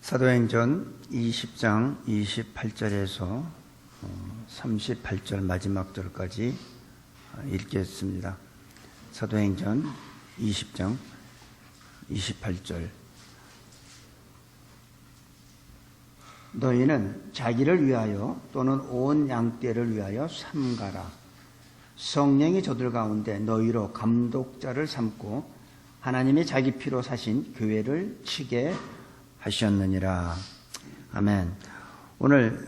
사도행전 20장 28절에서 38절 마지막 절까지 읽겠습니다. 사도행전 20장 28절. 너희는 자기를 위하여 또는 온 양떼를 위하여 삼가라. 성령이 저들 가운데 너희로 감독자를 삼고 하나님이 자기 피로 사신 교회를 치게 하셨느니라. 아멘. 오늘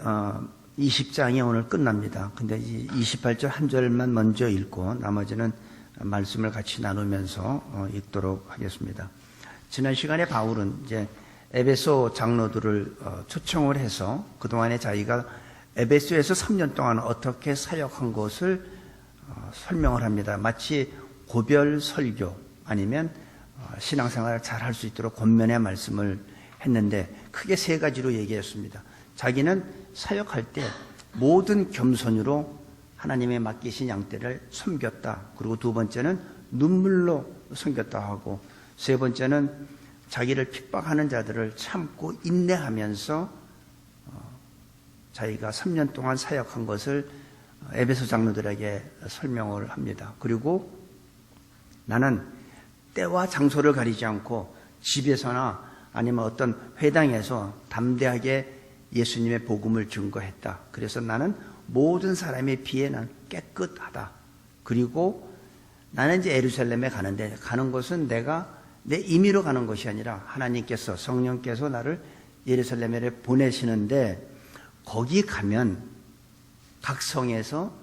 20장이 오늘 끝납니다. 근데 28절 한 절만 먼저 읽고 나머지는 말씀을 같이 나누면서 읽도록 하겠습니다. 지난 시간에 바울은 이제 에베소 장로들을 초청을 해서 그동안에 자기가 에베소에서 3년 동안 어떻게 사역한 것을 설명을 합니다. 마치 고별 설교 아니면 신앙생활을 잘 할 수 있도록 권면의 말씀을 했는데 크게 세 가지로 얘기했습니다. 자기는 사역할 때 모든 겸손으로 하나님의 맡기신 양떼를 섬겼다. 그리고 두 번째는 눈물로 섬겼다 하고, 세 번째는 자기를 핍박하는 자들을 참고 인내하면서 자기가 3년 동안 사역한 것을 에베소 장로들에게 설명을 합니다. 그리고 나는 때와 장소를 가리지 않고 집에서나 아니면 어떤 회당에서 담대하게 예수님의 복음을 증거했다. 그래서 나는 모든 사람에 비해 난 깨끗하다. 그리고 나는 이제 예루살렘에 가는데 가는 것은 내가 내 임의로 가는 것이 아니라 하나님께서 성령께서 나를 예루살렘에 보내시는데 거기 가면 각 성에서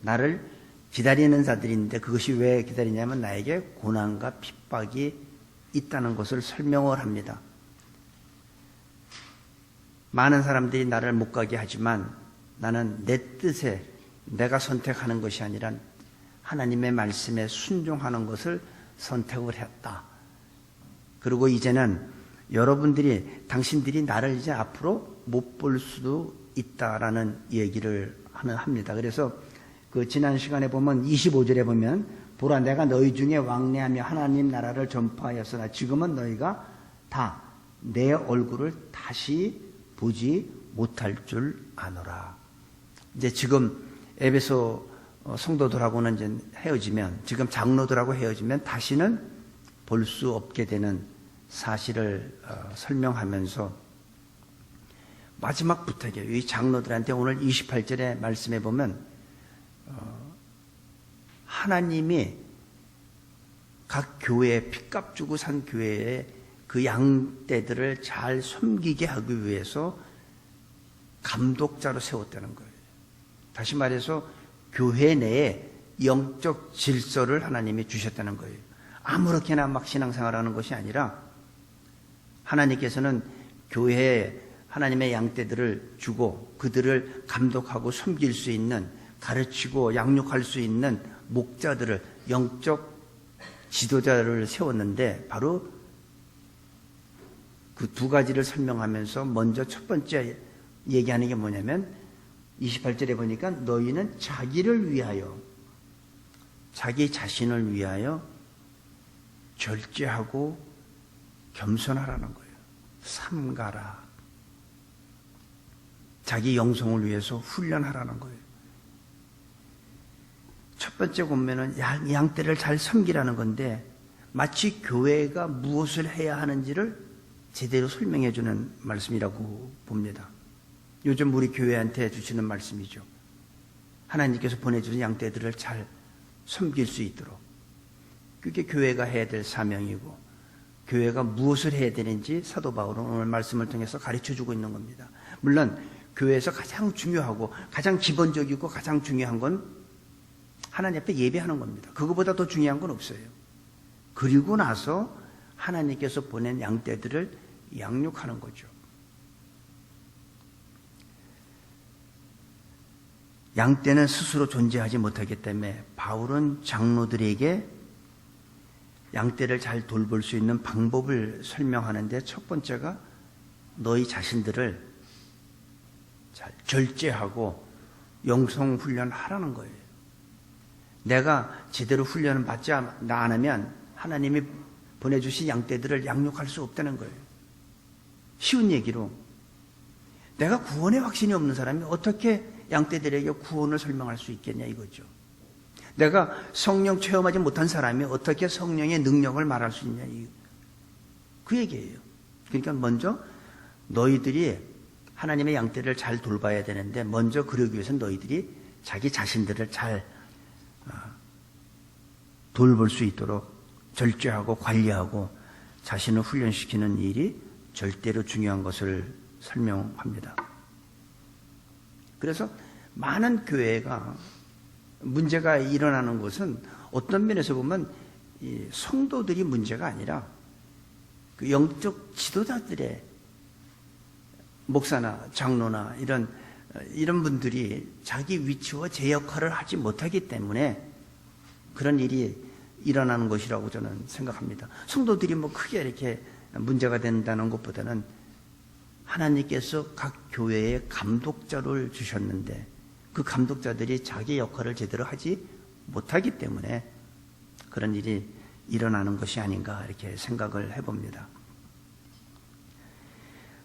나를 기다리는 자들이 있는데 그것이 왜 기다리냐면 나에게 고난과 핍박이 있다는 것을 설명을 합니다. 많은 사람들이 나를 못 가게 하지만 나는 내 뜻에 내가 선택하는 것이 아니라 하나님의 말씀에 순종하는 것을 선택을 했다. 그리고 이제는 여러분들이 당신들이 나를 이제 앞으로 못 볼 수도 있다라는 얘기를 합니다. 그래서 그 지난 시간에 보면 25절에 보면 보라 내가 너희 중에 왕래하며 하나님 나라를 전파하였으나 지금은 너희가 다 내 얼굴을 다시 보지 못할 줄 아노라. 이제 지금 에베소 성도들하고는 이제 헤어지면, 지금 장로들하고 헤어지면 다시는 볼 수 없게 되는 사실을 설명하면서 마지막 부탁이에요. 이 장로들한테 오늘 28절의 말씀에 보면 하나님이 각 교회에 핏값 주고 산 교회에 그 양떼들을 잘 섬기게 하기 위해서 감독자로 세웠다는 거예요. 다시 말해서 교회 내에 영적 질서를 하나님이 주셨다는 거예요. 아무렇게나 막 신앙생활하는 것이 아니라 하나님께서는 교회에 하나님의 양떼들을 주고 그들을 감독하고 섬길 수 있는, 가르치고 양육할 수 있는 목자들을, 영적 지도자를 세웠는데 바로 그 두 가지를 설명하면서 먼저 첫 번째 얘기하는 게 뭐냐면 28절에 보니까 너희는 자기를 위하여, 자기 자신을 위하여 절제하고 겸손하라는 거예요. 삼가라. 자기 영성을 위해서 훈련하라는 거예요. 첫 번째 보면은 양떼를 잘 섬기라는 건데 마치 교회가 무엇을 해야 하는지를 제대로 설명해 주는 말씀이라고 봅니다. 요즘 우리 교회한테 주시는 말씀이죠. 하나님께서 보내주신 양떼들을 잘 섬길 수 있도록. 그게 교회가 해야 될 사명이고 교회가 무엇을 해야 되는지 사도 바울은 오늘 말씀을 통해서 가르쳐 주고 있는 겁니다. 물론 교회에서 가장 중요하고 가장 기본적이고 가장 중요한 건 하나님 앞에 예배하는 겁니다. 그거보다 더 중요한 건 없어요. 그리고 나서 하나님께서 보낸 양떼들을 양육하는 거죠. 양떼는 스스로 존재하지 못하기 때문에 바울은 장로들에게 양떼를 잘 돌볼 수 있는 방법을 설명하는데 첫 번째가 너희 자신들을 잘 절제하고 영성 훈련하라는 거예요. 내가 제대로 훈련을 받지 않으면 하나님이 보내주신 양떼들을 양육할 수 없다는 거예요. 쉬운 얘기로 내가 구원의 확신이 없는 사람이 어떻게 양떼들에게 구원을 설명할 수 있겠냐 이거죠. 내가 성령 체험하지 못한 사람이 어떻게 성령의 능력을 말할 수 있냐 그 얘기예요. 그러니까 먼저 너희들이 하나님의 양떼를 잘 돌봐야 되는데 먼저 그러기 위해서는 너희들이 자기 자신들을 잘 돌볼 수 있도록 절제하고 관리하고 자신을 훈련시키는 일이 절대로 중요한 것을 설명합니다. 그래서 많은 교회가 문제가 일어나는 것은 어떤 면에서 보면 이 성도들이 문제가 아니라 그 영적 지도자들의 목사나 장로나 이런 분들이 자기 위치와 제 역할을 하지 못하기 때문에 그런 일이 일어나는 것이라고 저는 생각합니다. 성도들이 뭐 크게 이렇게 문제가 된다는 것보다는 하나님께서 각 교회에 감독자를 주셨는데 그 감독자들이 자기 역할을 제대로 하지 못하기 때문에 그런 일이 일어나는 것이 아닌가 이렇게 생각을 해봅니다.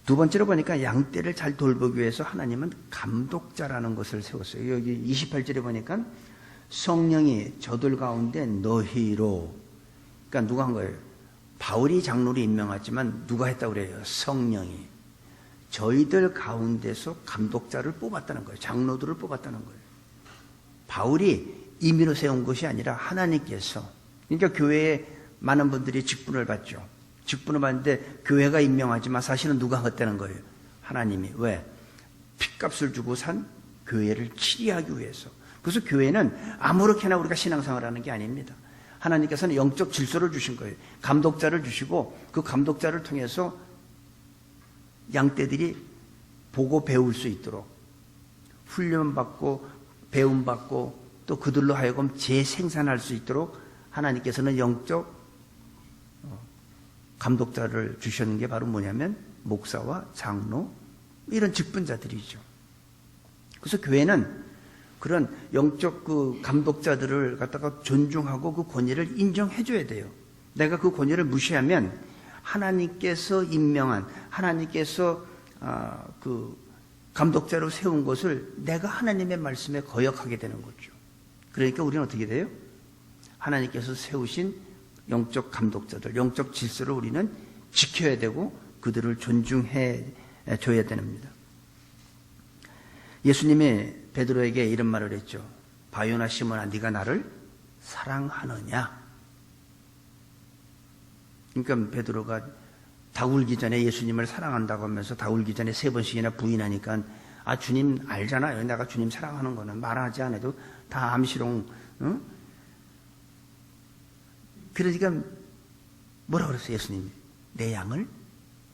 두 번째로 보니까 양떼를 잘 돌보기 위해서 하나님은 감독자라는 것을 세웠어요. 여기 28절에 보니까 성령이 저들 가운데 너희로, 그러니까 누가 한 거예요? 바울이 장로를 임명하지만 누가 했다고 그래요? 성령이. 저희들 가운데서 감독자를 뽑았다는 거예요. 장로들을 뽑았다는 거예요. 바울이 임의로 세운 것이 아니라 하나님께서. 그러니까 교회에 많은 분들이 직분을 받죠. 직분을 받는데 교회가 임명하지만 사실은 누가 했다는 거예요? 하나님이. 왜? 핏값을 주고 산 교회를 치리하기 위해서. 그래서 교회는 아무렇게나 우리가 신앙생활을 하는 게 아닙니다. 하나님께서는 영적 질서를 주신 거예요. 감독자를 주시고 그 감독자를 통해서 양떼들이 보고 배울 수 있도록 훈련받고 배움받고 또 그들로 하여금 재생산할 수 있도록 하나님께서는 영적 감독자를 주셨는 게 바로 뭐냐면 목사와 장로 이런 직분자들이죠. 그래서 교회는 그런 영적 그 감독자들을 갖다가 존중하고 그 권위를 인정해 줘야 돼요. 내가 그 권위를 무시하면 하나님께서 임명한 하나님께서 그 감독자로 세운 것을 내가 하나님의 말씀에 거역하게 되는 거죠. 그러니까 우리는 어떻게 돼요? 하나님께서 세우신 영적 감독자들, 영적 질서를 우리는 지켜야 되고 그들을 존중해 줘야 됩니다. 예수님이 베드로에게 이런 말을 했죠. 바요나 시몬아, 네가 나를 사랑하느냐? 그러니까 베드로가 다 울기 전에 예수님을 사랑한다고 하면서 다 울기 전에 3번씩이나 부인하니까 아 주님 알잖아요. 내가 주님 사랑하는 거는 말하지 않아도 다 암시롱. 응? 그러니까 뭐라 그랬어요 예수님이? 내 양을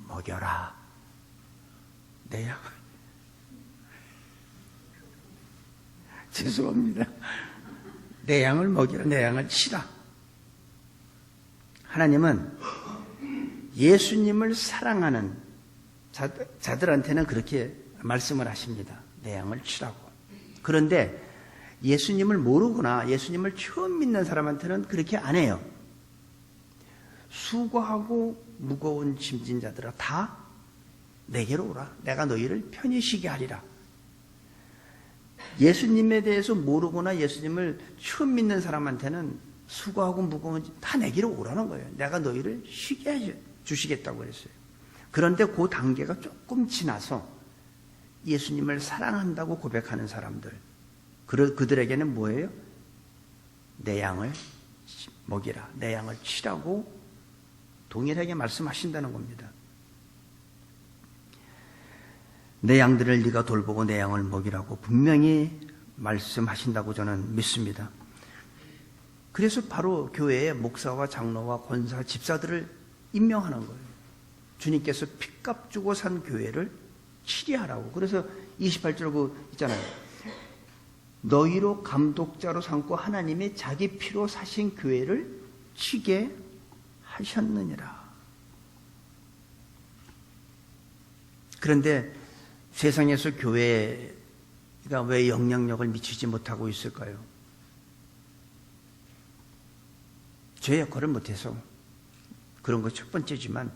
먹여라. 내 양을. 죄송합니다. 내 양을 먹여라. 내 양을 치라. 하나님은 예수님을 사랑하는 자들한테는 그렇게 말씀을 하십니다. 내 양을 치라고. 그런데 예수님을 모르거나 예수님을 처음 믿는 사람한테는 그렇게 안 해요. 수고하고 무거운 짐진 자들아 다 내게로 오라. 내가 너희를 편히 쉬게 하리라. 예수님에 대해서 모르거나 예수님을 처음 믿는 사람한테는 수고하고 무거운 다 내게로 오라는 거예요. 내가 너희를 쉬게 해 주시겠다고 그랬어요. 그런데 그 단계가 조금 지나서 예수님을 사랑한다고 고백하는 사람들, 그들에게는 뭐예요? 내 양을 먹이라, 내 양을 치라고 동일하게 말씀하신다는 겁니다. 내 양들을 네가 돌보고 내 양을 먹이라고 분명히 말씀하신다고 저는 믿습니다. 그래서 바로 교회에 목사와 장로와 권사, 집사들을 임명하는 거예요. 주님께서 핏값 주고 산 교회를 치리하라고. 그래서 28절 그 있잖아요. 너희로 감독자로 삼고 하나님이 자기 피로 사신 교회를 치게 하셨느니라. 그런데 세상에서 교회가 왜 영향력을 미치지 못하고 있을까요? 제 역할을 못해서 그런 거 첫 번째지만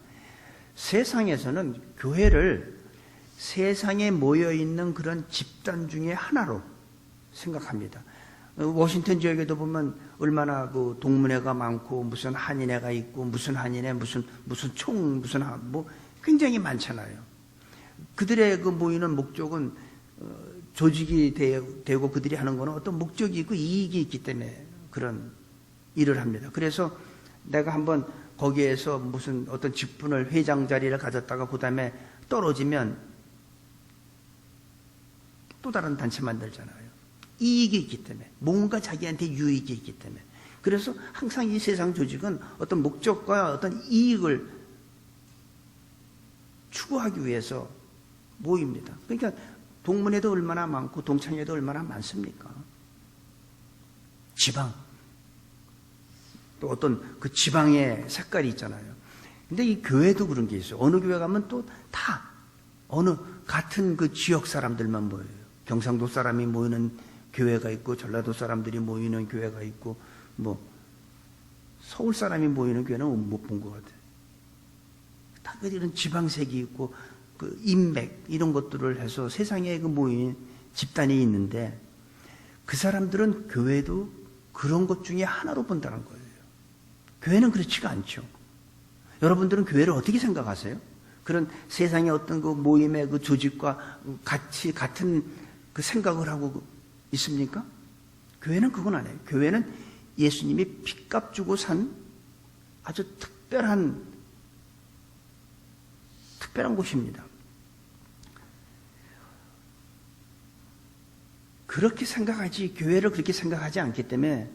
세상에서는 교회를 세상에 모여있는 그런 집단 중에 하나로 생각합니다. 워싱턴 지역에도 보면 얼마나 그 동문회가 많고 무슨 한인회가 있고 무슨 한인회 무슨 총 무슨 뭐 굉장히 많잖아요. 그들의 그 모이는 목적은 조직이 되고 그들이 하는 거는 어떤 목적이 있고 이익이 있기 때문에 그런 일을 합니다. 그래서 내가 한번 거기에서 무슨 어떤 직분을 회장 자리를 가졌다가 그 다음에 떨어지면 또 다른 단체 만들잖아요. 이익이 있기 때문에 뭔가 자기한테 유익이 있기 때문에. 그래서 항상 이 세상 조직은 어떤 목적과 어떤 이익을 추구하기 위해서 모입니다. 그러니까 동문회도 얼마나 많고 동창회도 얼마나 많습니까? 지방 또 어떤 그 지방의 색깔이 있잖아요. 근데 이 교회도 그런 게 있어요. 어느 교회 가면 또 다 어느 같은 그 지역 사람들만 모여요. 경상도 사람이 모이는 교회가 있고 전라도 사람들이 모이는 교회가 있고 뭐 서울 사람이 모이는 교회는 못 본 것 같아요. 다 이런 지방색이 있고 그 인맥 이런 것들을 해서 세상에 그 모인 집단이 있는데 그 사람들은 교회도 그런 것 중에 하나로 본다는 거예요. 교회는 그렇지가 않죠. 여러분들은 교회를 어떻게 생각하세요? 그런 세상의 어떤 그 모임의 그 조직과 같은 그 생각을 하고 있습니까? 교회는 그건 아니에요. 교회는 예수님이 핏값 주고 산 아주 특별한 곳입니다. 그렇게 생각하지, 교회를 그렇게 생각하지 않기 때문에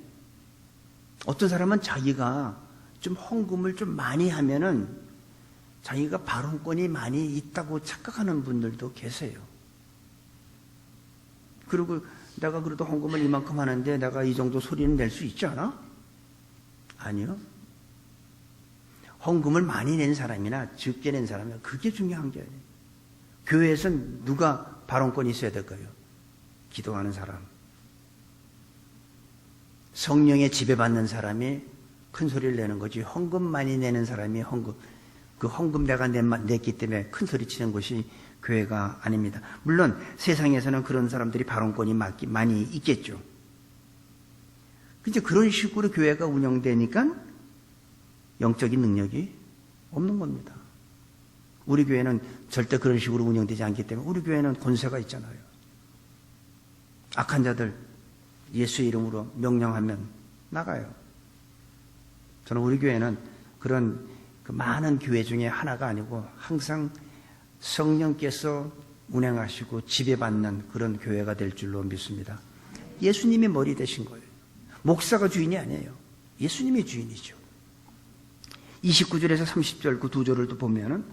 어떤 사람은 자기가 좀 헌금을 좀 많이 하면은 자기가 발언권이 많이 있다고 착각하는 분들도 계세요. 그리고 내가 그래도 헌금을 이만큼 하는데 내가 이 정도 소리는 낼 수 있지 않아? 아니요. 헌금을 많이 낸 사람이나 적게 낸 사람이나 그게 중요한 게 아니에요. 교회에서는 누가 발언권이 있어야 될까요? 기도하는 사람. 성령에 지배받는 사람이 큰 소리를 내는 거지. 헌금 많이 내는 사람이 그 헌금 내가 냈기 때문에 큰 소리 치는 것이 교회가 아닙니다. 물론 세상에서는 그런 사람들이 발언권이 많이 있겠죠. 근데 그런 식으로 교회가 운영되니까 영적인 능력이 없는 겁니다. 우리 교회는 절대 그런 식으로 운영되지 않기 때문에 우리 교회는 권세가 있잖아요. 악한 자들 예수의 이름으로 명령하면 나가요. 저는 우리 교회는 그런 그 많은 교회 중에 하나가 아니고 항상 성령께서 운행하시고 지배받는 그런 교회가 될 줄로 믿습니다. 예수님이 머리 되신 거예요. 목사가 주인이 아니에요. 예수님이 주인이죠. 29절에서 30절 그 두 절을 또 보면은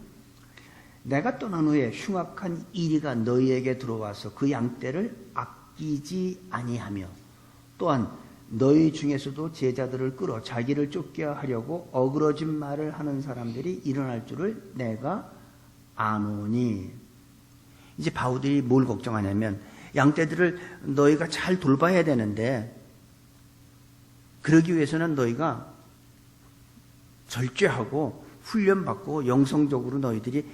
내가 떠난 후에 흉악한 이리가 너희에게 들어와서 그 양떼를 아끼지 아니하며 또한 너희 중에서도 제자들을 끌어 자기를 쫓게 하려고 어그러진 말을 하는 사람들이 일어날 줄을 내가 아노니. 이제 바울들이 뭘 걱정하냐면 양떼들을 너희가 잘 돌봐야 되는데 그러기 위해서는 너희가 절제하고 훈련받고 영성적으로 너희들이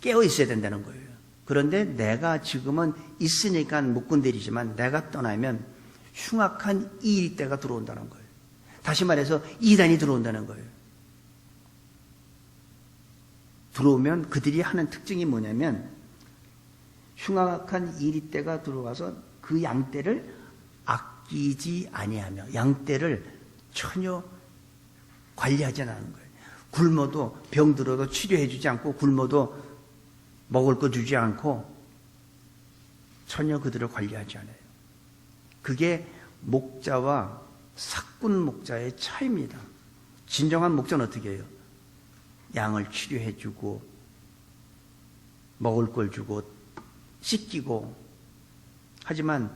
깨어 있어야 된다는 거예요. 그런데 내가 지금은 있으니까 못 건드리지만 내가 떠나면 흉악한 이 때가 들어온다는 거예요. 다시 말해서 이단이 들어온다는 거예요. 들어오면 그들이 하는 특징이 뭐냐면 흉악한 이리 때가 들어와서 그 양떼를 아끼지 아니하며 양떼를 전혀 관리하지 않는 거예요. 굶어도 병들어도 치료해 주지 않고 굶어도 먹을 거 주지 않고 전혀 그들을 관리하지 않아요. 그게 목자와 삭군 목자의 차이입니다. 진정한 목자는 어떻게 해요? 양을 치료해 주고 먹을 걸 주고 씻기고 하지만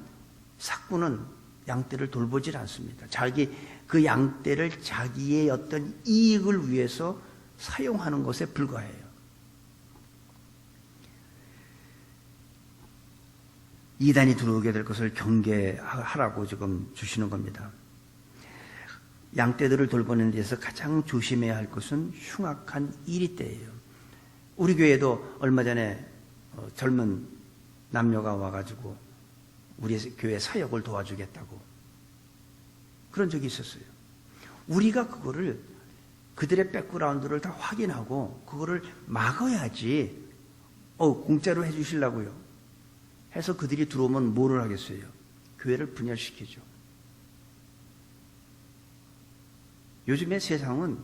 삭군은 양떼를 돌보질 않습니다. 그 양떼를 자기의 어떤 이익을 위해서 사용하는 것에 불과해요. 이단이 들어오게 될 것을 경계하라고 지금 주시는 겁니다. 양떼들을 돌보는 데서 가장 조심해야 할 것은 흉악한 이리떼예요. 우리 교회도 얼마 전에 젊은 남녀가 와가지고 우리 교회 사역을 도와주겠다고 그런 적이 있었어요. 우리가 그거를 그들의 백그라운드를 다 확인하고 그거를 막아야지. 공짜로 해주시려고요 해서 그들이 들어오면 뭐를 하겠어요? 교회를 분열시키죠. 요즘의 세상은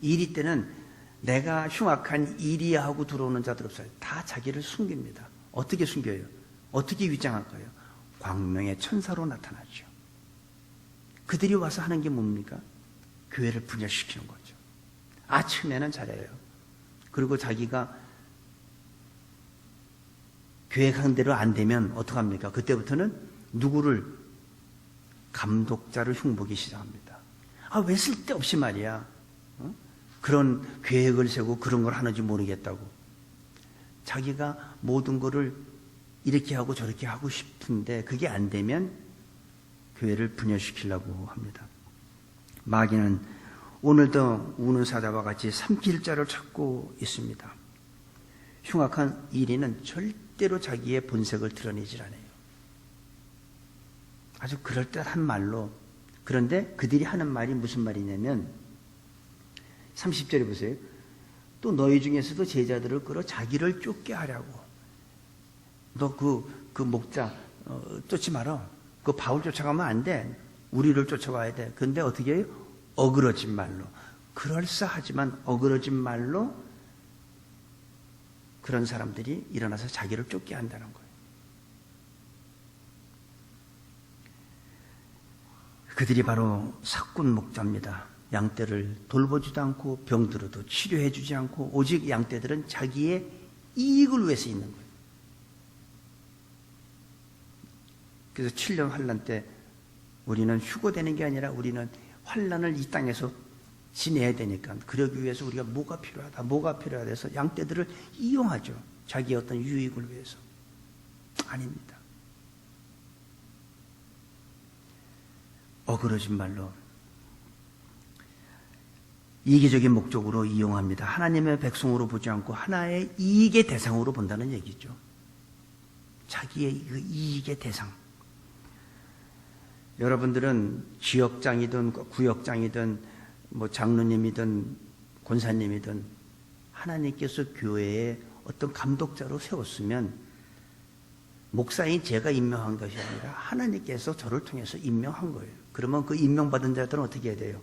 일이 때는 내가 흉악한 일이야 하고 들어오는 자들 없어요. 다 자기를 숨깁니다. 어떻게 숨겨요? 어떻게 위장할까요? 광명의 천사로 나타나죠. 그들이 와서 하는 게 뭡니까? 교회를 분열시키는 거죠. 아침에는 잘해요. 그리고 자기가 계획한 대로 안 되면 어떡합니까? 그때부터는 누구를? 감독자를 흉보기 시작합니다. 왜 쓸데없이 말이야. 그런 계획을 세우고 그런 걸 하는지 모르겠다고. 자기가 모든 거를 이렇게 하고 저렇게 하고 싶은데 그게 안 되면 교회를 분열시키려고 합니다. 마귀는 오늘도 우는 사자와 같이 삼킬 자를 찾고 있습니다. 흉악한 이리는 절대로 자기의 본색을 드러내질 않아요. 아주 그럴듯한 말로. 그런데 그들이 하는 말이 무슨 말이냐면 30절에 보세요. 또 너희 중에서도 제자들을 끌어 자기를 쫓게 하려고. 너 그 목자 쫓지 마라. 그 바울 쫓아가면 안 돼. 우리를 쫓아와야 돼. 근데 어떻게 해요? 어그러진 말로. 그럴싸하지만 어그러진 말로 그런 사람들이 일어나서 자기를 쫓게 한다는 거예요. 그들이 바로 사꾼 목자입니다. 양떼를 돌보지도 않고 병들어도 치료해 주지 않고 오직 양떼들은 자기의 이익을 위해서 있는 거예요. 그래서 7년 환란 때 우리는 휴거되는 게 아니라 우리는 환란을 이 땅에서 지내야 되니까 그러기 위해서 우리가 뭐가 필요하다 해서 양떼들을 이용하죠. 자기의 어떤 유익을 위해서. 아닙니다. 어그러진 말로 이기적인 목적으로 이용합니다. 하나님의 백성으로 보지 않고 하나의 이익의 대상으로 본다는 얘기죠. 자기의 그 이익의 대상. 여러분들은 지역장이든 구역장이든 장로님이든 권사님이든 하나님께서 교회에 어떤 감독자로 세웠으면 목사인 제가 임명한 것이 아니라 하나님께서 저를 통해서 임명한 거예요. 그러면 그 임명받은 자들은 어떻게 해야 돼요?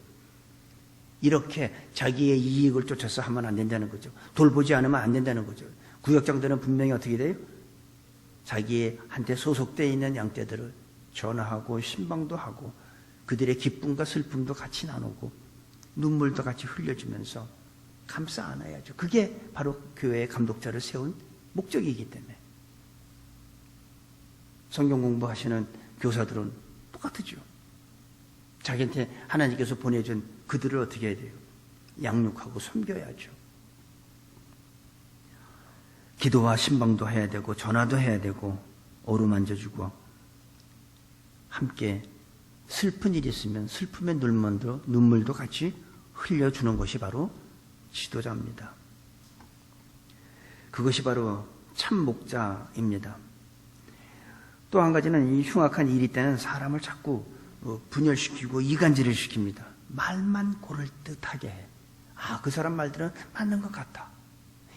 이렇게 자기의 이익을 쫓아서 하면 안 된다는 거죠. 돌보지 않으면 안 된다는 거죠. 구역장들은 분명히 어떻게 돼요? 자기한테 소속되어 있는 양떼들을 전화하고 신방도 하고 그들의 기쁨과 슬픔도 같이 나누고 눈물도 같이 흘려주면서 감싸 안아야죠. 그게 바로 교회의 감독자를 세운 목적이기 때문에. 성경 공부하시는 교사들은 똑같죠. 자기한테 하나님께서 보내준 그들을 어떻게 해야 돼요? 양육하고 섬겨야죠. 기도와 신방도 해야 되고 전화도 해야 되고 어루만져주고 함께 슬픈 일이 있으면 슬픔의 눈물도 같이 흘려주는 것이 바로 지도자입니다. 그것이 바로 참 목자입니다. 또 한 가지는 이 흉악한 일이 때는 사람을 자꾸 분열시키고 이간질을 시킵니다. 말만 고를 듯하게 해. 그 사람 말 들으면 맞는 것 같아.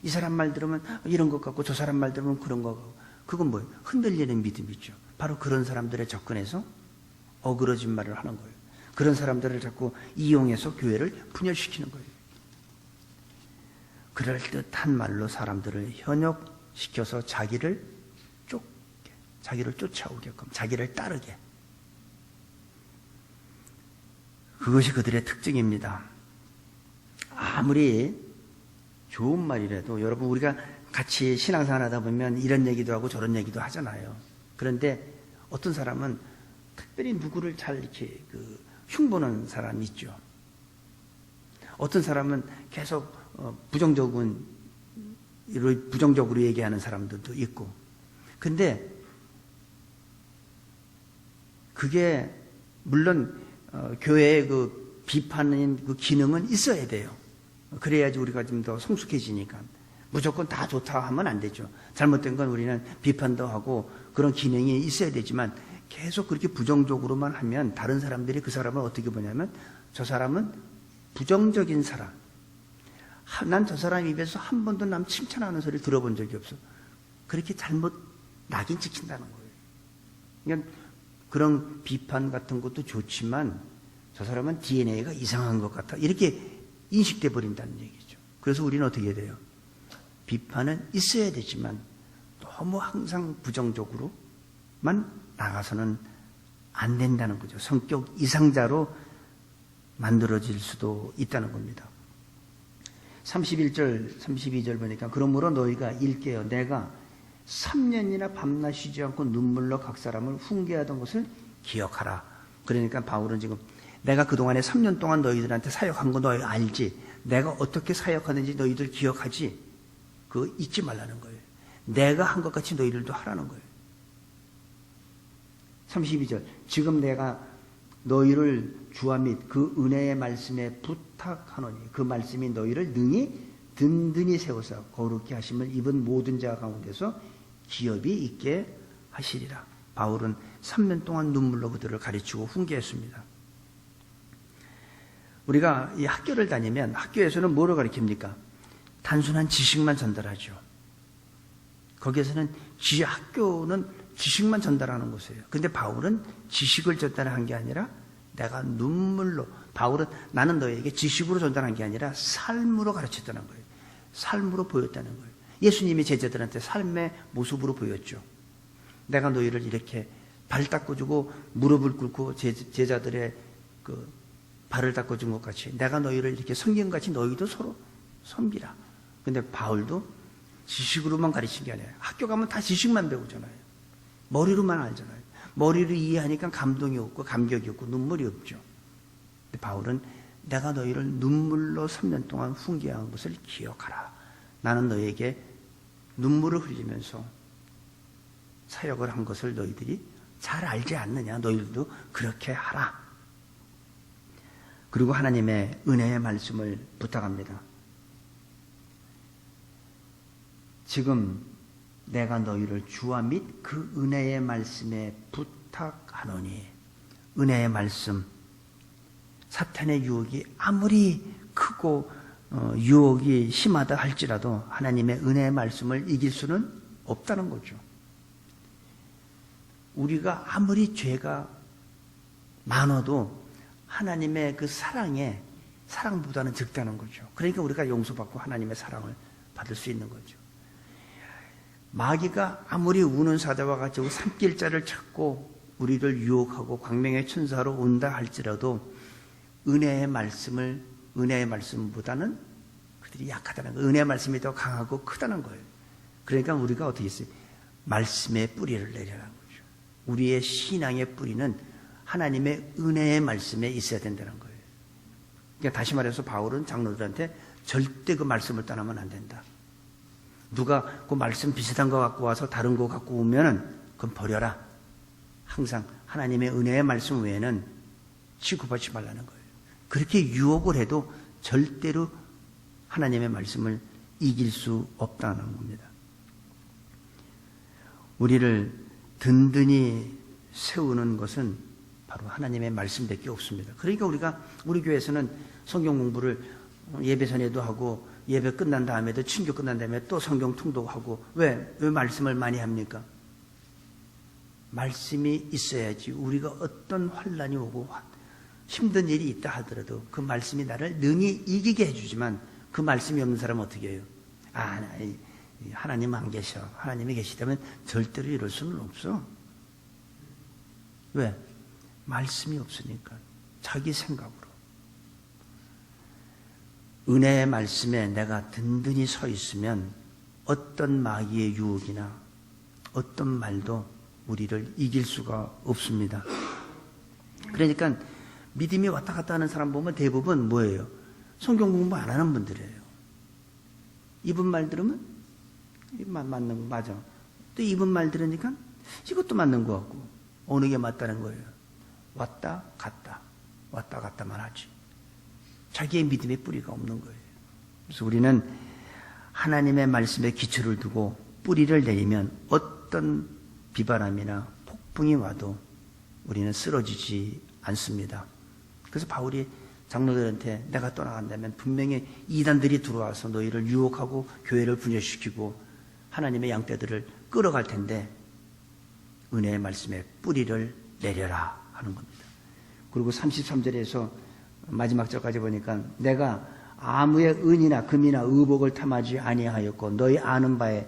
이 사람 말 들으면 이런 것 같고 저 사람 말 들으면 그런 것 같고. 그건 뭐예요? 흔들리는 믿음이죠. 바로 그런 사람들에 접근해서 어그러진 말을 하는 거예요. 그런 사람들을 자꾸 이용해서 교회를 분열시키는 거예요. 그럴듯한 말로 사람들을 현혹시켜서 자기를 쫓아오게끔, 자기를 따르게. 그것이 그들의 특징입니다. 아무리 좋은 말이라도 여러분 우리가 같이 신앙생활 하다 보면 이런 얘기도 하고 저런 얘기도 하잖아요. 그런데 어떤 사람은 특별히 누구를 잘 이렇게 흉보는 사람이 있죠. 어떤 사람은 계속 부정적으로 얘기하는 사람들도 있고. 근데 그게 물론 교회의 그 비판인 그 기능은 있어야 돼요. 그래야지 우리가 좀 더 성숙해지니까. 무조건 다 좋다 하면 안 되죠. 잘못된 건 우리는 비판도 하고 그런 기능이 있어야 되지만 계속 그렇게 부정적으로만 하면 다른 사람들이 그 사람을 어떻게 보냐면 저 사람은 부정적인 사람. 난 저 사람 입에서 한 번도 남 칭찬하는 소리 들어본 적이 없어. 그렇게 잘못 낙인 찍힌다는 거예요. 그러니까 그런 비판 같은 것도 좋지만 저 사람은 DNA가 이상한 것 같아. 이렇게 인식돼 버린다는 얘기죠. 그래서 우리는 어떻게 해야 돼요? 비판은 있어야 되지만 너무 항상 부정적으로만 나가서는 안 된다는 거죠. 성격 이상자로 만들어질 수도 있다는 겁니다. 31절, 32절 보니까 그러므로 너희가 일깨어 내가 3년이나 밤낮 쉬지 않고 눈물로 각 사람을 훈계하던 것을 기억하라. 그러니까 바울은 지금 내가 그동안에 3년 동안 너희들한테 사역한 거 너희 알지? 내가 어떻게 사역하는지 너희들 기억하지? 그거 잊지 말라는 거예요. 내가 한 것 같이 너희들도 하라는 거예요. 32절 지금 내가 너희를 주와 및 그 은혜의 말씀에 부탁하노니 그 말씀이 너희를 능히 든든히 세워서 거룩히 하심을 입은 모든 자 가운데서 기업이 있게 하시리라. 바울은 3년 동안 눈물로 그들을 가르치고 훈계했습니다. 우리가 이 학교를 다니면 학교에서는 뭐를 가르칩니까? 단순한 지식만 전달하죠. 거기에서는 학교는 지식만 전달하는 곳이에요. 근데 바울은 지식을 전달한 게 아니라 내가 눈물로, 바울은 나는 너에게 지식으로 전달한 게 아니라 삶으로 가르쳤다는 거예요. 삶으로 보였다는 거예요. 예수님이 제자들한테 삶의 모습으로 보였죠. 내가 너희를 이렇게 발 닦아주고 무릎을 꿇고 제자들의 그 발을 닦아준 것 같이 내가 너희를 이렇게 섬긴같이 너희도 서로 섬기라. 근데 바울도 지식으로만 가르친 게 아니라 학교 가면 다 지식만 배우잖아요. 머리로만 알잖아요. 머리로 이해하니까 감동이 없고 감격이 없고 눈물이 없죠. 근데 바울은 내가 너희를 눈물로 3년 동안 훈계한 것을 기억하라. 나는 너에게 눈물을 흘리면서 사역을 한 것을 너희들이 잘 알지 않느냐. 너희들도 그렇게 하라. 그리고 하나님의 은혜의 말씀을 부탁합니다. 지금 내가 너희를 주와 및 그 은혜의 말씀에 부탁하노니 은혜의 말씀 사탄의 유혹이 아무리 크고 유혹이 심하다 할지라도 하나님의 은혜의 말씀을 이길 수는 없다는 거죠. 우리가 아무리 죄가 많아도 하나님의 그 사랑보다는 적다는 거죠. 그러니까 우리가 용서받고 하나님의 사랑을 받을 수 있는 거죠. 마귀가 아무리 우는 사자와 같이 산길자를 찾고 우리를 유혹하고 광명의 천사로 온다 할지라도 은혜의 말씀보다는 그들이 약하다는 거예요. 은혜의 말씀이 더 강하고 크다는 거예요. 그러니까 우리가 어떻게 했어요? 말씀의 뿌리를 내려라는 거죠. 우리의 신앙의 뿌리는 하나님의 은혜의 말씀에 있어야 된다는 거예요. 그러니까 다시 말해서 바울은 장로들한테 절대 그 말씀을 떠나면 안 된다. 누가 그 말씀 비슷한 거 갖고 와서 다른 거 갖고 오면은 그건 버려라. 항상 하나님의 은혜의 말씀 외에는 취급하지 말라는 거예요. 그렇게 유혹을 해도 절대로 하나님의 말씀을 이길 수 없다는 겁니다. 우리를 든든히 세우는 것은 바로 하나님의 말씀밖에 없습니다. 그러니까 우리 교회에서는 성경 공부를 예배 전에도 하고 예배 끝난 다음에도 친교 끝난 다음에 또 성경 통독하고 왜 말씀을 많이 합니까? 말씀이 있어야지 우리가 어떤 환난이 오고 힘든 일이 있다 하더라도 그 말씀이 나를 능히 이기게 해주지만 그 말씀이 없는 사람은 어떻게 해요? 하나님 안 계셔. 하나님이 계시다면 절대로 이럴 수는 없어. 왜? 말씀이 없으니까. 자기 생각으로. 은혜의 말씀에 내가 든든히 서 있으면 어떤 마귀의 유혹이나 어떤 말도 우리를 이길 수가 없습니다. 그러니까 믿음이 왔다 갔다 하는 사람 보면 대부분 뭐예요? 성경 공부 안 하는 분들이에요. 이분 말 들으면 맞는 거 맞아. 또 이분 말 들으니까 이것도 맞는 거 같고 어느 게 맞다는 거예요. 왔다 갔다만 하지. 자기의 믿음의 뿌리가 없는 거예요. 그래서 우리는 하나님의 말씀에 기초를 두고 뿌리를 내리면 어떤 비바람이나 폭풍이 와도 우리는 쓰러지지 않습니다. 그래서 바울이 장로들한테 내가 떠나간다면 분명히 이단들이 들어와서 너희를 유혹하고 교회를 분열시키고 하나님의 양떼들을 끌어갈 텐데 은혜의 말씀에 뿌리를 내려라 하는 겁니다. 그리고 33절에서 마지막 절까지 보니까 내가 아무의 은이나 금이나 의복을 탐하지 아니하였고 너희 아는 바에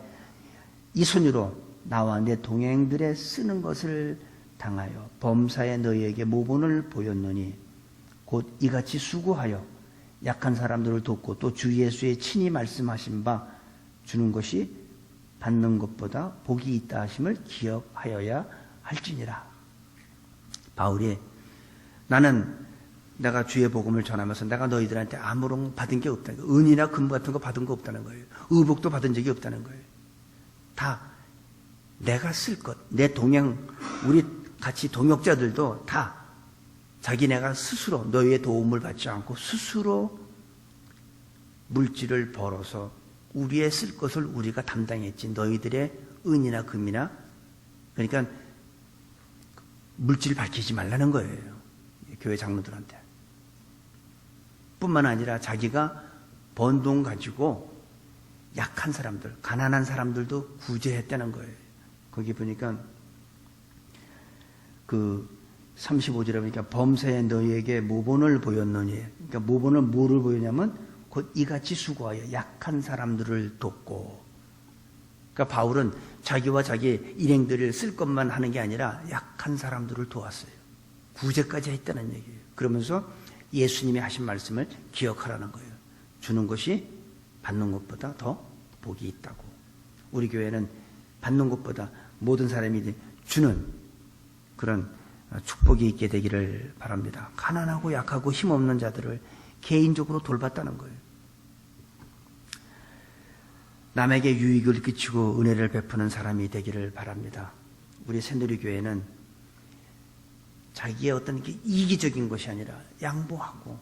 이 손으로 나와 내 동행들의 쓰는 것을 당하여 범사에 너희에게 모본을 보였노니 곧 이같이 수고하여 약한 사람들을 돕고 또 주 예수의 친히 말씀하신 바 주는 것이 받는 것보다 복이 있다 하심을 기억하여야 할지니라. 바울이 나는 내가 주의 복음을 전하면서 내가 너희들한테 아무런 받은 게 없다는 거예요. 은이나 금 같은 거 받은 거 없다는 거예요. 의복도 받은 적이 없다는 거예요. 다 내가 쓸 것, 내 동행, 우리 같이 동역자들도 다 자기네가 스스로 너희의 도움을 받지 않고 스스로 물질을 벌어서 우리의 쓸 것을 우리가 담당했지 너희들의 은이나 금이나 그러니까 물질 밝히지 말라는 거예요. 교회 장로들한테. 뿐만 아니라 자기가 번 돈 가지고 약한 사람들, 가난한 사람들도 구제했다는 거예요. 거기 보니까 그 35절에 보니까 범사에 너희에게 모본을 보였느니, 그러니까 모본을 뭐를 보였냐면 곧 이같이 수고하여 약한 사람들을 돕고. 그러니까 바울은 자기와 자기 일행들을 쓸 것만 하는 게 아니라 약한 사람들을 도왔어요. 구제까지 했다는 얘기예요. 그러면서 예수님이 하신 말씀을 기억하라는 거예요. 주는 것이 받는 것보다 더 복이 있다고. 우리 교회는 받는 것보다 모든 사람이 주는 그런 축복이 있게 되기를 바랍니다. 가난하고 약하고 힘없는 자들을 개인적으로 돌봤다는 거예요. 남에게 유익을 끼치고 은혜를 베푸는 사람이 되기를 바랍니다. 우리 새누리교회는 자기의 어떤 게 이기적인 것이 아니라 양보하고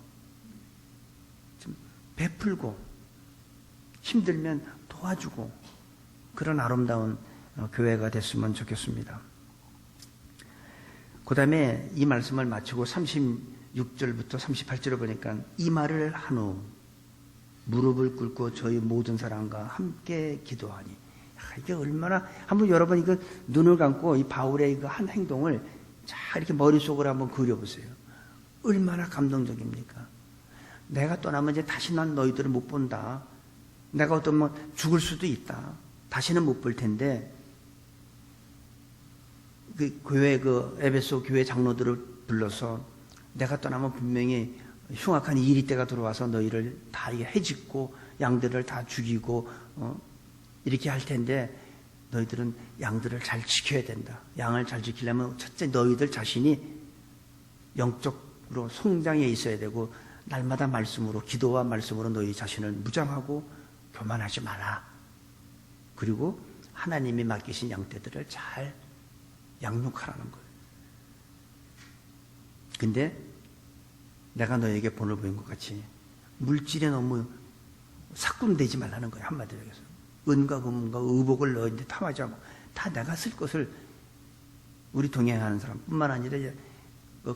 좀 베풀고 힘들면 도와주고 그런 아름다운 교회가 됐으면 좋겠습니다. 그 다음에 이 말씀을 마치고 36절부터 38절을 보니까 이 말을 한 후 무릎을 꿇고 저희 모든 사람과 함께 기도하니. 이게 얼마나, 한번 여러분 이거 눈을 감고 이 바울의 이거 한 행동을 잘 이렇게 머릿속으로 한번 그려보세요. 얼마나 감동적입니까? 내가 떠나면 이제 다시 난 너희들을 못 본다. 내가 어떤 죽을 수도 있다. 다시는 못 볼 텐데, 그 교회 에베소 교회 장로들을 불러서 내가 떠나면 분명히 흉악한 이리 때가 들어와서 너희를 다 해짓고 양들을 다 죽이고 이렇게 할 텐데 너희들은 양들을 잘 지켜야 된다. 양을 잘 지키려면 첫째 너희들 자신이 영적으로 성장해 있어야 되고 날마다 말씀으로 기도와 말씀으로 너희 자신을 무장하고 교만하지 마라. 그리고 하나님이 맡기신 양떼들을 잘 양육하라는 거예요. 근데 내가 너에게 본을 보인 것 같이 물질에 너무 삭군되지 말라는 거예요. 한마디로 해서 은과 금과 의복을 너희한테 탐하지 않고 다 내가 쓸 것을 우리 동행하는 사람뿐만 아니라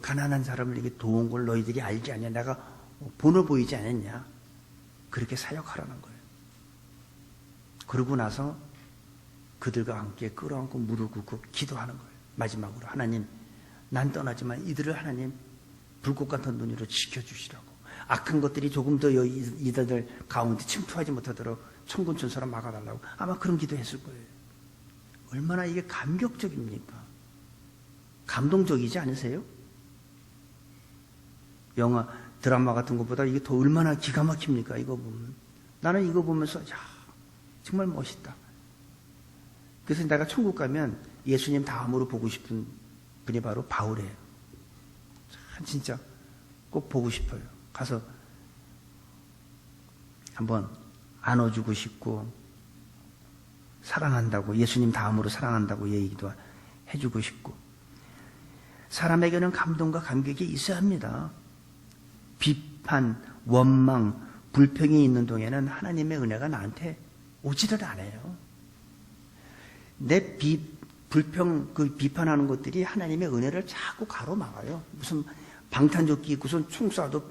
가난한 사람을 이렇게 도운 걸 너희들이 알지 않냐. 내가 본을 보이지 않았냐. 그렇게 사역하라는 거예요. 그러고 나서 그들과 함께 끌어안고 무릎 꿇고 기도하는 거예요. 마지막으로 하나님 난 떠나지만 이들을 하나님 불꽃 같은 눈으로 지켜주시라고. 악한 것들이 조금 더 이들 가운데 침투하지 못하도록 천군천사로 막아달라고. 아마 그런 기도했을 거예요. 얼마나 이게 감격적입니까? 감동적이지 않으세요? 영화, 드라마 같은 것보다 이게 더 얼마나 기가 막힙니까? 이거 보면. 나는 이거 보면서 야, 정말 멋있다. 그래서 내가 천국 가면 예수님 다음으로 보고 싶은 분이 바로 바울이에요. 진짜 꼭 보고 싶어요. 가서 한번 안아주고 싶고 사랑한다고, 예수님 다음으로 사랑한다고 얘기도 해주고 싶고. 사람에게는 감동과 감격이 있어야 합니다. 비판, 원망, 불평이 있는 동에는 하나님의 은혜가 나한테 오지를 않아요. 내 불평, 비판하는 것들이 하나님의 은혜를 자꾸 가로막아요. 무슨 방탄조끼 입고선 총 쏴도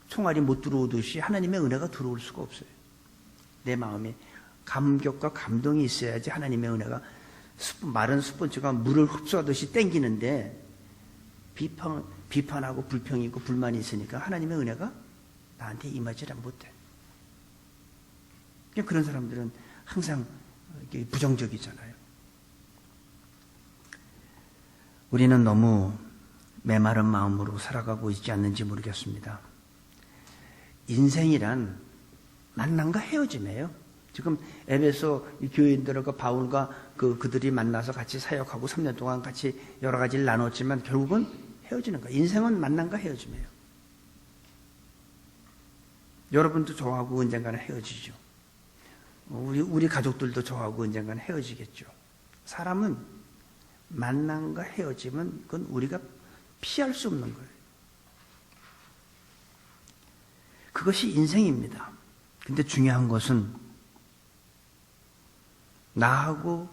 총알이 못 들어오듯이 하나님의 은혜가 들어올 수가 없어요. 내 마음에 감격과 감동이 있어야지 하나님의 은혜가 마른 스펀지가 물을 흡수하듯이 땡기는데 비판하고 불평이 있고 불만이 있으니까 하나님의 은혜가 나한테 임하지 못해. 그런 사람들은 항상 부정적이잖아요. 우리는 너무 메마른 마음으로 살아가고 있지 않는지 모르겠습니다. 인생이란 만남과 헤어짐이에요. 지금 에베소 교인들과 바울과 그들이 만나서 같이 사역하고 3년 동안 같이 여러 가지를 나눴지만 결국은 헤어지는 거예요. 인생은 만남과 헤어짐이에요. 여러분도 저하고 언젠가는 헤어지죠. 우리 가족들도 저하고 언젠가는 헤어지겠죠. 사람은 만남과 헤어짐은 그건 우리가 피할 수 없는 거예요. 그것이 인생입니다. 근데 중요한 것은 나하고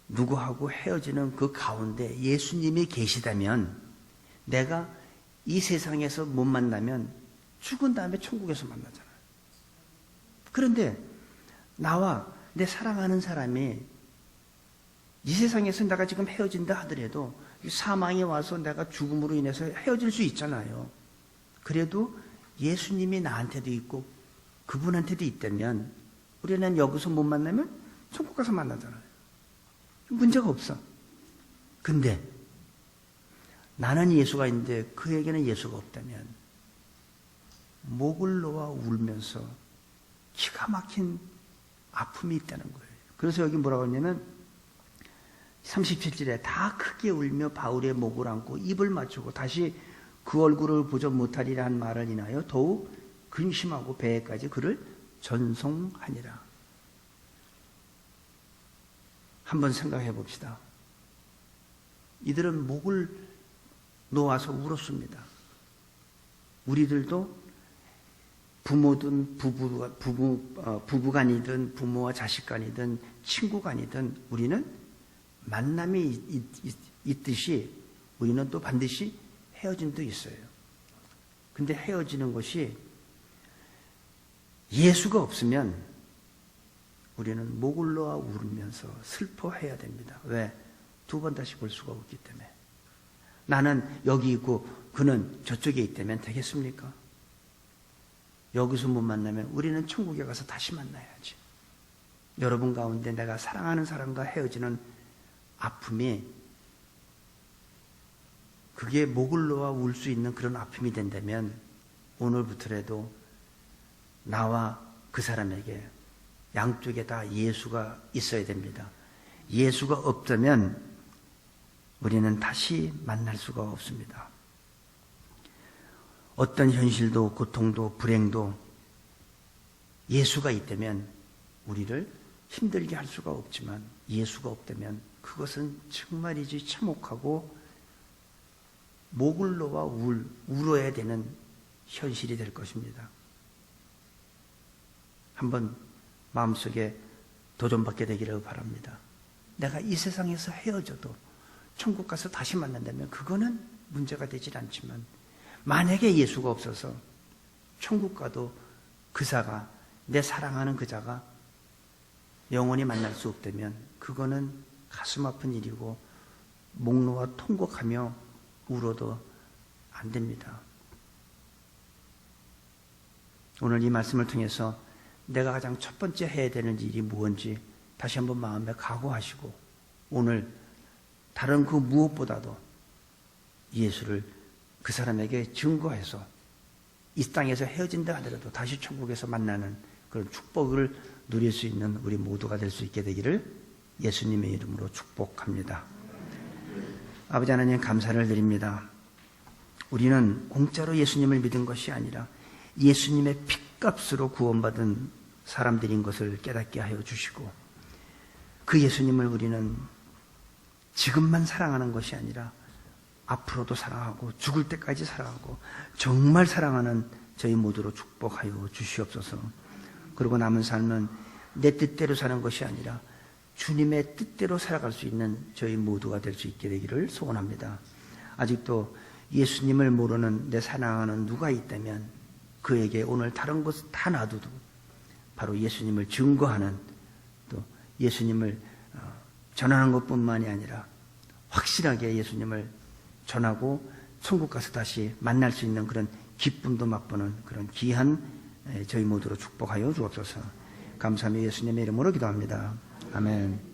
누구하고 헤어지는 그 가운데 예수님이 계시다면 내가 이 세상에서 못 만나면 죽은 다음에 천국에서 만나잖아요. 그런데 나와 내 사랑하는 사람이 이 세상에서 내가 지금 헤어진다 하더라도 사망이 와서 내가 죽음으로 인해서 헤어질 수 있잖아요. 그래도 예수님이 나한테도 있고 그분한테도 있다면 우리는 여기서 못 만나면 천국 가서 만나잖아요. 문제가 없어. 근데 나는 예수가 있는데 그에게는 예수가 없다면 목을 놓아 울면서 기가 막힌 아픔이 있다는 거예요. 그래서 여기 뭐라고 했냐면 37절에 다 크게 울며 바울의 목을 안고 입을 맞추고 다시 그 얼굴을 보지 못하리라 한 말을 인하여 더욱 근심하고 배에까지 그를 전송하니라. 한번 생각해 봅시다. 이들은 목을 놓아서 울었습니다. 우리들도 부모든 부부간이든 부모와 자식간이든 친구간이든 우리는 만남이 있듯이 우리는 또 반드시 헤어짐도 있어요. 근데 헤어지는 것이 예수가 없으면 우리는 목을 놓아 울면서 슬퍼해야 됩니다. 왜? 두 번 다시 볼 수가 없기 때문에. 나는 여기 있고 그는 저쪽에 있다면 되겠습니까? 여기서 못 만나면 우리는 천국에 가서 다시 만나야지. 여러분 가운데 내가 사랑하는 사람과 헤어지는 아픔이 그게 목을 놓아 울 수 있는 그런 아픔이 된다면 오늘부터라도 나와 그 사람에게 양쪽에 다 예수가 있어야 됩니다. 예수가 없다면 우리는 다시 만날 수가 없습니다. 어떤 현실도 고통도 불행도 예수가 있다면 우리를 힘들게 할 수가 없지만 예수가 없다면 그것은 정말이지 참혹하고 목을 놓아 울어야 되는 현실이 될 것입니다. 한번 마음속에 도전받게 되기를 바랍니다. 내가 이 세상에서 헤어져도 천국 가서 다시 만난다면 그거는 문제가 되질 않지만 만약에 예수가 없어서 천국 가도 그자가 내 사랑하는 그자가 영원히 만날 수 없다면 그거는 가슴 아픈 일이고 목 놓아 통곡하며 울어도 안 됩니다. 오늘 이 말씀을 통해서 내가 가장 첫 번째 해야 되는 일이 무엇인지 다시 한번 마음에 각오하시고 오늘 다른 그 무엇보다도 예수를 그 사람에게 증거해서 이 땅에서 헤어진다 하더라도 다시 천국에서 만나는 그런 축복을 누릴 수 있는 우리 모두가 될 수 있게 되기를 예수님의 이름으로 축복합니다. 아버지 하나님 감사를 드립니다. 우리는 공짜로 예수님을 믿은 것이 아니라 예수님의 핏값으로 구원받은 사람들인 것을 깨닫게 하여 주시고 그 예수님을 우리는 지금만 사랑하는 것이 아니라 앞으로도 사랑하고 죽을 때까지 사랑하고 정말 사랑하는 저희 모두로 축복하여 주시옵소서. 그리고 남은 삶은 내 뜻대로 사는 것이 아니라 주님의 뜻대로 살아갈 수 있는 저희 모두가 될 수 있게 되기를 소원합니다. 아직도 예수님을 모르는 내 사랑하는 누가 있다면 그에게 오늘 다른 것을 다 놔두고 바로 예수님을 증거하는, 또 예수님을 전하는 것뿐만이 아니라 확실하게 예수님을 전하고 천국 가서 다시 만날 수 있는 그런 기쁨도 맛보는 그런 귀한 저희 모두로 축복하여 주옵소서. 감사하며 예수님의 이름으로 기도합니다. 아멘.